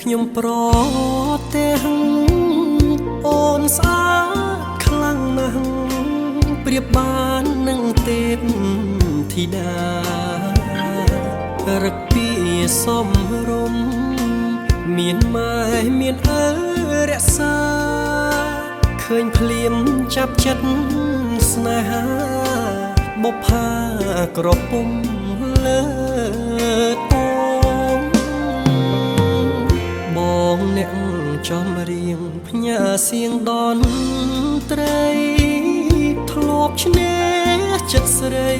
ខ្ញុំប្រទេសអូនស្អាតខ្លាំងណាស់ប្រៀបបាននឹងទេពធីតារឹកពីសំរុំមានម៉ែមានឪរក្សាឃើញភ្លាមចាប់ចិត្តស្នេហាបុប្ផាក្រពុំលើតងបងអ្នកចំរៀងផ្ញើសៀងដនត្រីធ្លាប់ឈ្នះចិត្តស្រី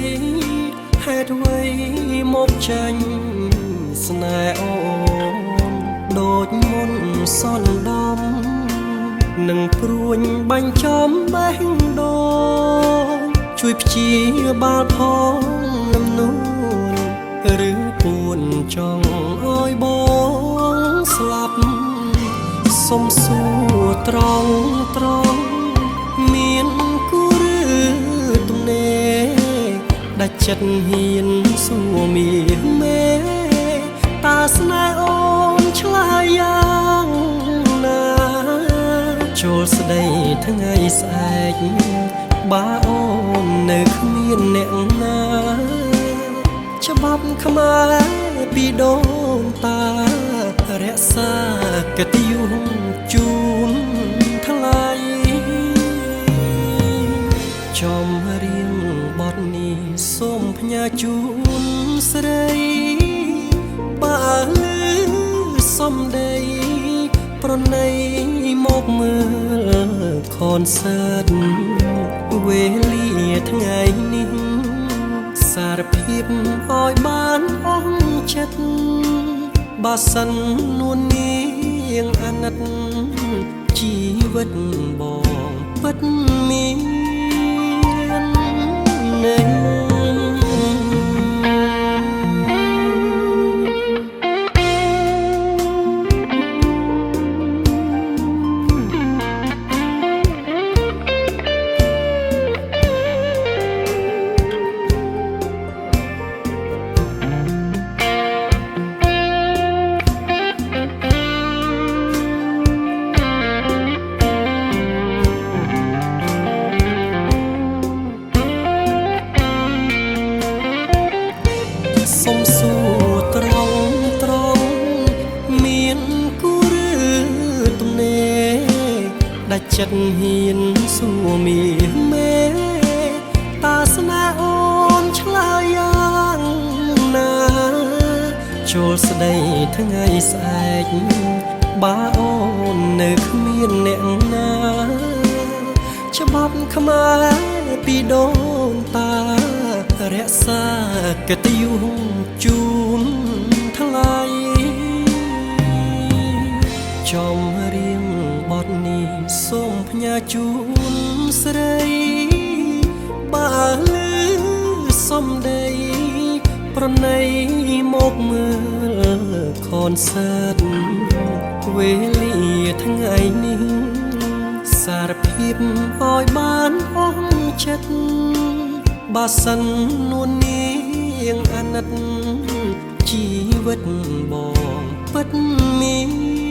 ហេតុអ្វីមកចាញ់ស្នេហ៍អូនដូចមុនសន្តំនឹងព្រួញបាញ់ចំបេះដូងជួយព្យាបាលផងនឹងនួនឬពួនចង់ឲ្យបងស្លាប់សុំសួរត្រង់មានគូឬទំនេរដាច់ចិត្តហ៊ានសួរមាមេតាស្នេហ៍អូនឆ្លើយយ៉ាងណាចូលស្ដីថ្ងៃស្អែកបើអូននៅគ្មានអ្នកណាច្បាប់ខ្មែរពីដូនតារក្សាកិត្តិយសជូនថ្លៃចំរៀងបទនេះសូមផ្ញើជូនស្រីបើលឺសំដីប្រណីមកមើលខនសើតវេលាថ្ងៃនេះសារភាពឲ្យបានអស់ចិត្តបើសិននួននាងអាណិតជីវិតបងពិតមាននៅសុំសួរត្រង់មានគូឬទំនេរដាច់ចិត្តហ៊ានសួរមាមេតាស្នេហ៍អូនឆ្លើយយ៉ាងណាចូលស្ដីថ្ងៃស្អែកបើអូននៅគ្មានអ្នកណាច្បាប់ខ្មែរពីដូនតារក្សាកិត្តិយសជូនថ្លៃចំរៀងបទនេះសូមផ្ញើជូនស្រីបើលឺសំដីប្រណីមកមើលខនសើតវេលាថ្ងៃនេះសារភាពឲ្យបានអស់ចិត្តបើសិននួននាងអាណិតជីវិតបងពិតមាន